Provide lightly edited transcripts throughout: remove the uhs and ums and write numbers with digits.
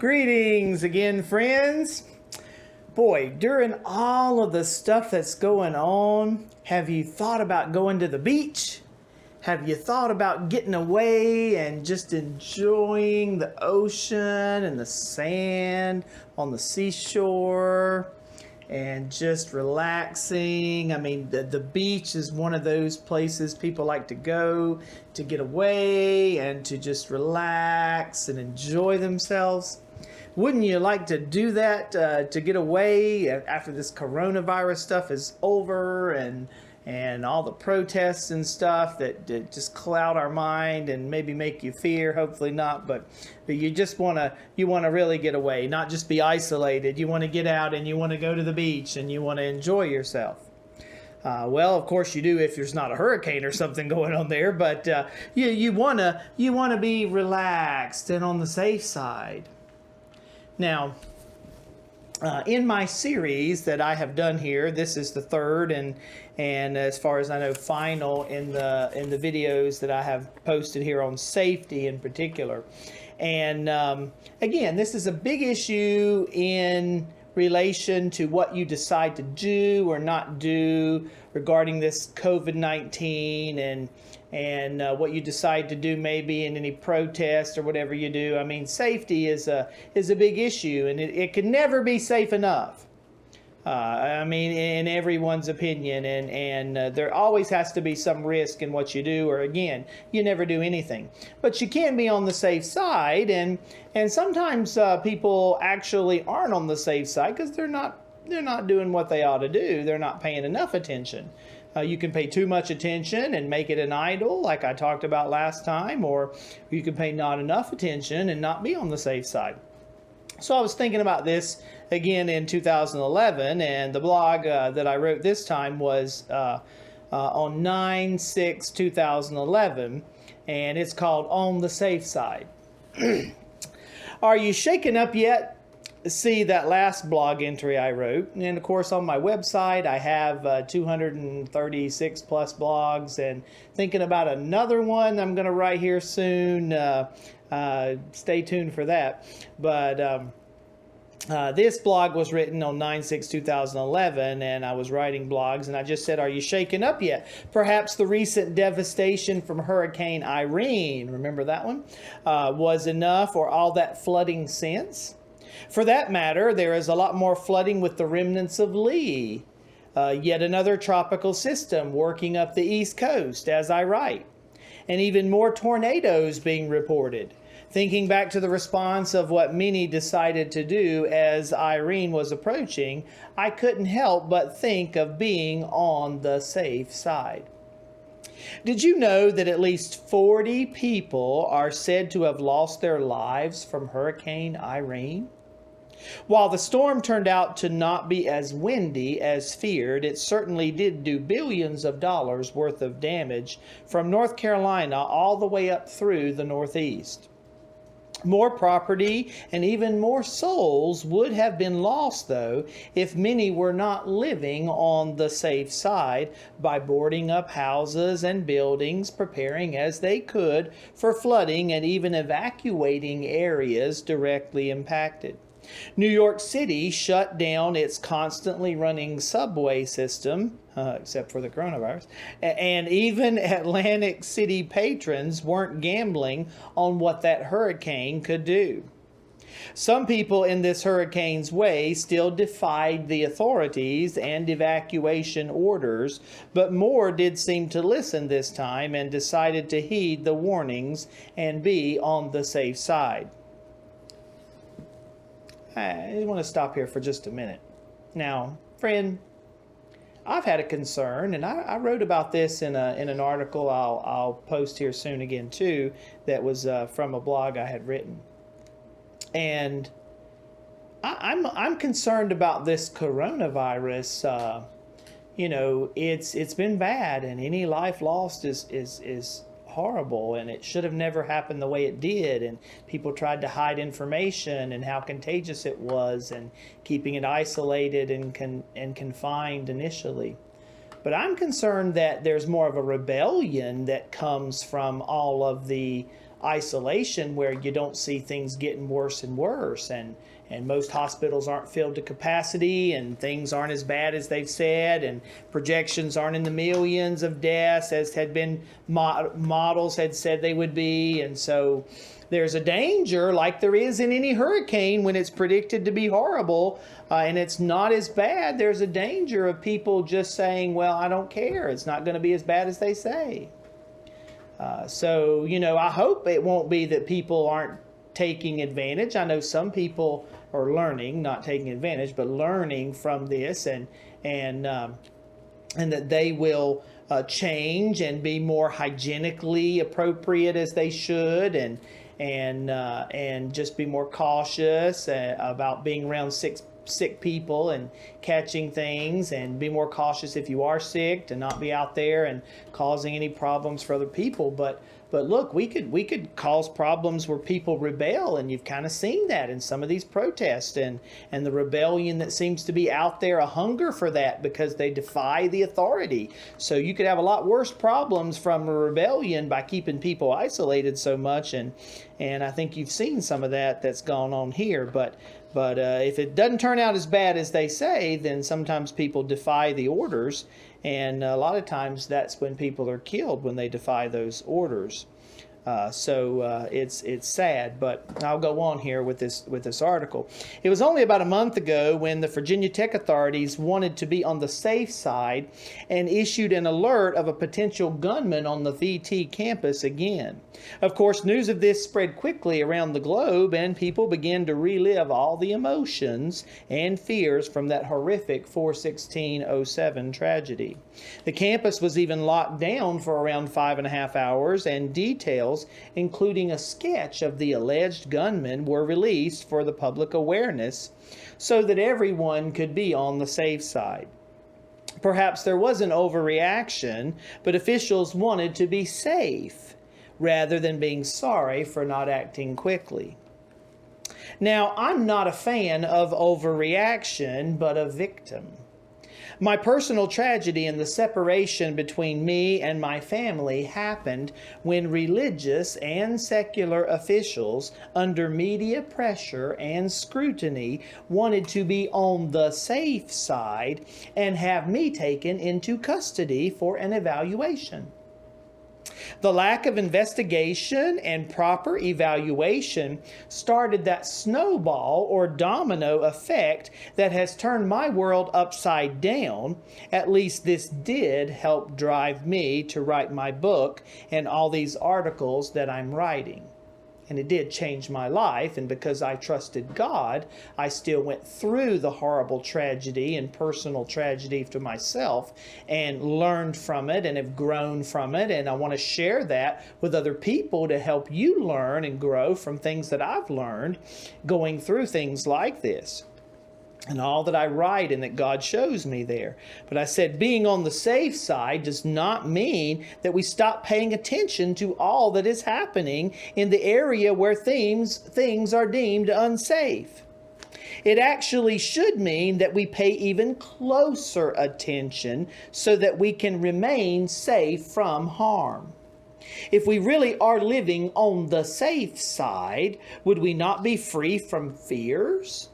Greetings again, friends. Boy, during all of the stuff that's going on, have you thought about going to the beach? Have you thought about getting away and just enjoying the ocean and the sand on the seashore and just relaxing? I mean, the beach is one of those places people like to go to get away and to just relax and enjoy themselves. Wouldn't you like to do that to get away after this coronavirus stuff is over and all the protests and stuff that just cloud our mind and maybe make you fear? Hopefully not, but you just want to really get away, not just be isolated. You want to get out and you want to go to the beach and you want to enjoy yourself. Well, of course you do if there's not a hurricane or something going on there, but you want to be relaxed and on the safe side. Now, in my series that I have done here, this is the third and as far as I know, final in the videos that I have posted here on safety in particular. And again, this is a big issue in relation to what you decide to do or not do regarding this COVID-19 and what you decide to do maybe in any protest or whatever you do. I mean, safety is a big issue, and it can never be safe enough. I mean, in everyone's opinion, and there always has to be some risk in what you do, or again, you never do anything. But you can be on the safe side, and sometimes people actually aren't on the safe side because they're not doing what they ought to do. They're not paying enough attention. You can pay too much attention and make it an idol, like I talked about last time, or you can pay not enough attention and not be on the safe side. So I was thinking about this again in 2011, and the blog that I wrote this time was on 9/6/2011, and it's called On the Safe Side. Are you shaken up yet? See that last blog entry I wrote, and of course on my website I have 236 plus blogs, and thinking about another one I'm going to write here soon. Stay tuned for that. But this blog was written on 9/6/2011, and I was writing blogs, and I just said, are you shaken up yet? Perhaps the recent devastation from Hurricane Irene, remember that one, was enough, or all that flooding since? For that matter, there is a lot more flooding with the remnants of Lee, yet another tropical system working up the East Coast as I write, and even more tornadoes being reported. Thinking back to the response of what many decided to do as Irene was approaching, I couldn't help but think of being on the safe side. Did you know that at least 40 people are said to have lost their lives from Hurricane Irene? While the storm turned out to not be as windy as feared, it certainly did do billions of dollars worth of damage from North Carolina all the way up through the Northeast. More property and even more souls would have been lost, though, if many were not living on the safe side by boarding up houses and buildings, preparing as they could for flooding and even evacuating areas directly impacted. New York City shut down its constantly running subway system, except for the coronavirus, and even Atlantic City patrons weren't gambling on what that hurricane could do. Some people in this hurricane's way still defied the authorities and evacuation orders, but more did seem to listen this time and decided to heed the warnings and be on the safe side. I want to stop here for just a minute. Now, friend, I've had a concern, and I wrote about this in an article I'll post here soon again too, that was from a blog I had written. And I'm concerned about this coronavirus. It's been bad, and any life lost is horrible, and it should have never happened the way it did, and people tried to hide information and how contagious it was and keeping it isolated and confined initially. But I'm concerned that there's more of a rebellion that comes from all of the isolation where you don't see things getting worse and worse, and most hospitals aren't filled to capacity, and things aren't as bad as they've said, and projections aren't in the millions of deaths as had been models had said they would be. And so there's a danger, like there is in any hurricane when it's predicted to be horrible and it's not as bad. There's a danger of people just saying, well, I don't care, it's not going to be as bad as they say. So, I hope it won't be that people aren't taking advantage. I know some people are learning, not taking advantage, but learning from this, and that they will change and be more hygienically appropriate as they should, and just be more cautious about being around sick people and catching things, and be more cautious if you are sick to not be out there and causing any problems for other people. But look, we could cause problems where people rebel, and you've kind of seen that in some of these protests and the rebellion that seems to be out there, a hunger for that because they defy the authority. So you could have a lot worse problems from a rebellion by keeping people isolated so much, and I think you've seen some of that's gone on here. But if it doesn't turn out as bad as they say, then sometimes people defy the orders, and a lot of times that's when people are killed, when they defy those orders. So it's sad, but I'll go on here with this article. It was only about a month ago when the Virginia Tech authorities wanted to be on the safe side and issued an alert of a potential gunman on the VT campus again. Of course, news of this spread quickly around the globe, and people began to relive all the emotions and fears from that horrific 4/16/07 tragedy. The campus was even locked down for around 5.5 hours, and details, including a sketch of the alleged gunman, were released for the public awareness so that everyone could be on the safe side. Perhaps there was an overreaction, but officials wanted to be safe rather than being sorry for not acting quickly. Now, I'm not a fan of overreaction, but a victim. My personal tragedy and the separation between me and my family happened when religious and secular officials, under media pressure and scrutiny, wanted to be on the safe side and have me taken into custody for an evaluation. The lack of investigation and proper evaluation started that snowball or domino effect that has turned my world upside down. At least this did help drive me to write my book and all these articles that I'm writing. And it did change my life, and because I trusted God, I still went through the horrible tragedy and personal tragedy to myself and learned from it and have grown from it. And I want to share that with other people to help you learn and grow from things that I've learned going through things like this. And all that I write and that God shows me there. But I said being on the safe side does not mean that we stop paying attention to all that is happening in the area where things are deemed unsafe. It actually should mean that we pay even closer attention so that we can remain safe from harm. If we really are living on the safe side, would we not be free from fears?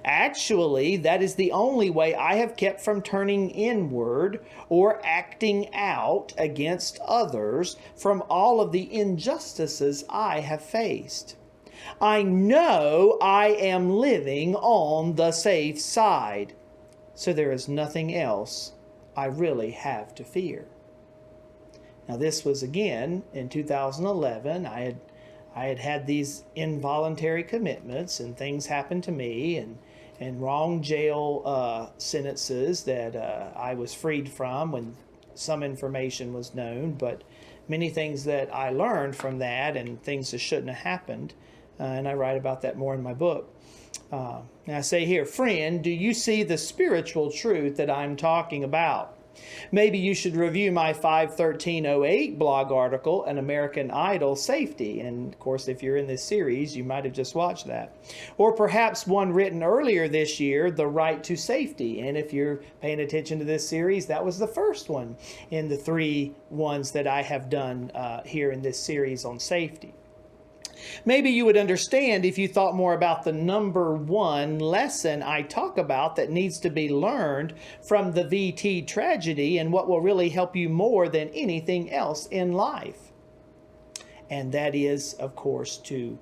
Actually, that is the only way I have kept from turning inward or acting out against others from all of the injustices I have faced. I know I am living on the safe side, so there is nothing else I really have to fear. Now, this was again in 2011. I had these involuntary commitments, and things happened to me, and wrong jail sentences that I was freed from when some information was known, but many things that I learned from that and things that shouldn't have happened, and I write about that more in my book. Now I say here, friend, do you see the spiritual truth that I'm talking about? Maybe you should review my 5/13/08 blog article, An American Idol Safety. And of course, if you're in this series, you might have just watched that. Or perhaps one written earlier this year, The Right to Safety. And if you're paying attention to this series, that was the first one in the 3 ones that I have done here in this series on safety. Maybe you would understand if you thought more about the number one lesson I talk about that needs to be learned from the VT tragedy and what will really help you more than anything else in life. And that is, of course, to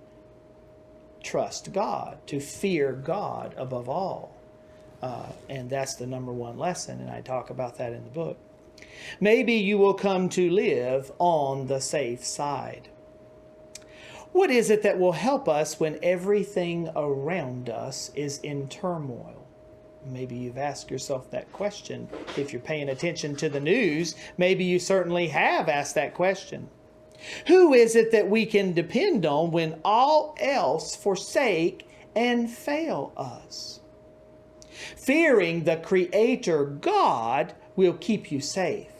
trust God, to fear God above all. And that's the number one lesson, and I talk about that in the book. Maybe you will come to live on the safe side. What is it that will help us when everything around us is in turmoil? Maybe you've asked yourself that question. If you're paying attention to the news, maybe you certainly have asked that question. Who is it that we can depend on when all else forsake and fail us? Fearing the Creator God will keep you safe.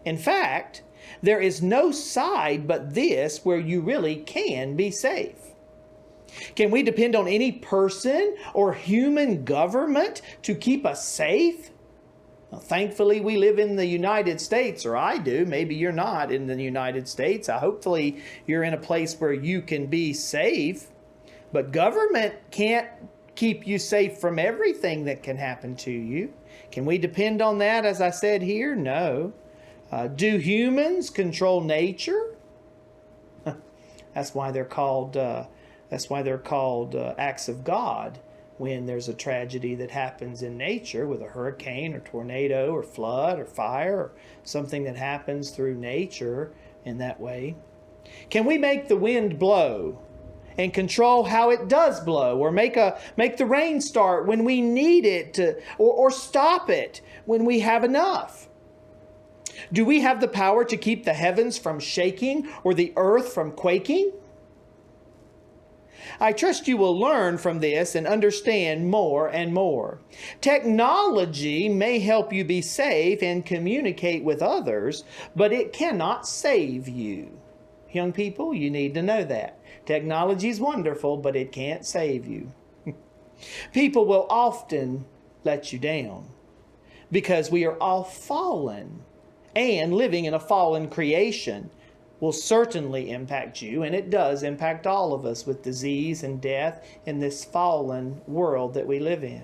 In fact, there is no side but this where you really can be safe. Can we depend on any person or human government to keep us safe? Well, thankfully, we live in the United States, or I do. Maybe you're not in the United States. Hopefully, you're in a place where you can be safe. But government can't keep you safe from everything that can happen to you. Can we depend on that, as I said here? No. Do humans control nature? That's why they're called acts of God. When there's a tragedy that happens in nature with a hurricane or tornado or flood or fire or something that happens through nature in that way. Can we make the wind blow and control how it does blow, or make the rain start when we need it to, or stop it when we have enough? Do we have the power to keep the heavens from shaking or the earth from quaking? I trust you will learn from this and understand more and more. Technology may help you be safe and communicate with others, but it cannot save you. Young people, you need to know that. Technology is wonderful, but it can't save you. People will often let you down because we are all fallen, and living in a fallen creation will certainly impact you, and it does impact all of us with disease and death in this fallen world that we live in.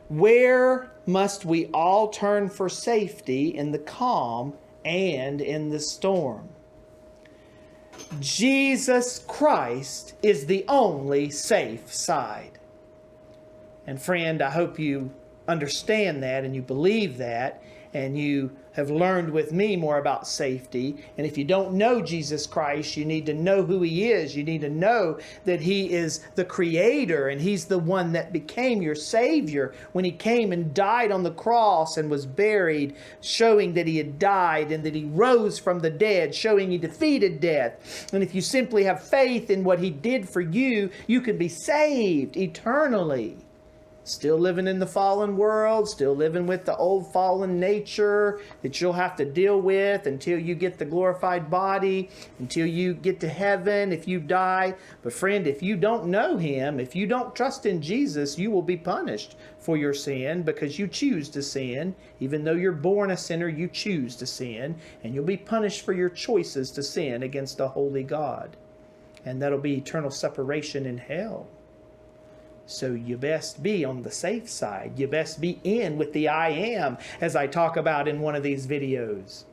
Where must we all turn for safety in the calm and in the storm? Jesus Christ is the only safe side. And friend, I hope you understand that and you believe that, and you have learned with me more about safety. And if you don't know Jesus Christ, you need to know who He is. You need to know that He is the Creator, and He's the one that became your Savior when He came and died on the cross and was buried, showing that He had died, and that He rose from the dead, showing He defeated death. And if you simply have faith in what He did for you, you can be saved eternally. Still living in the fallen world, still living with the old fallen nature that you'll have to deal with until you get the glorified body, until you get to heaven if you die. But friend, if you don't know Him, if you don't trust in Jesus, you will be punished for your sin because you choose to sin. Even though you're born a sinner, you choose to sin, and you'll be punished for your choices to sin against a holy God. And that'll be eternal separation in hell. So you best be on the safe side. You best be in with the I am, as I talk about in one of these videos.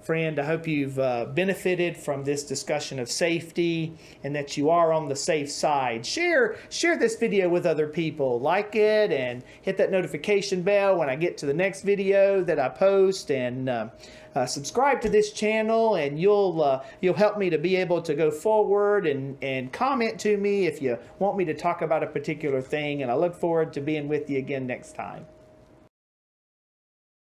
Friend, I hope you've benefited from this discussion of safety and that you are on the safe side. Share this video with other people. Like it and hit that notification bell when I get to the next video that I post, and subscribe to this channel, and you'll help me to be able to go forward, and comment to me if you want me to talk about a particular thing, and I look forward to being with you again next time.